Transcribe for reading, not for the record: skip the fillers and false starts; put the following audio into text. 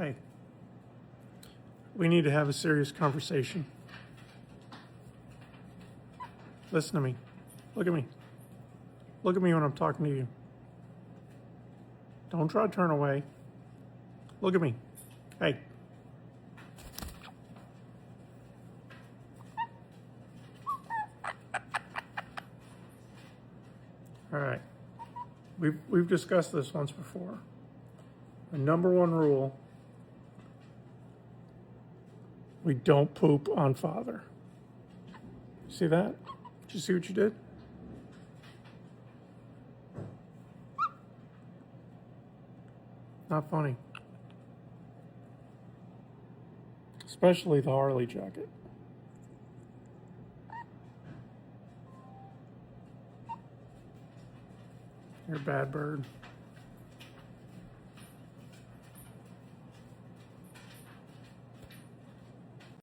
Hey, we need to have a serious conversation. Listen to me. Look at me. Look at me when I'm talking to you. Don't try to turn away. Look at me. Hey. All right. We've discussed this once before. The number one rule: we don't poop on father. See that? Did you see what you did? Not funny. Especially the Harley jacket. You're a bad bird.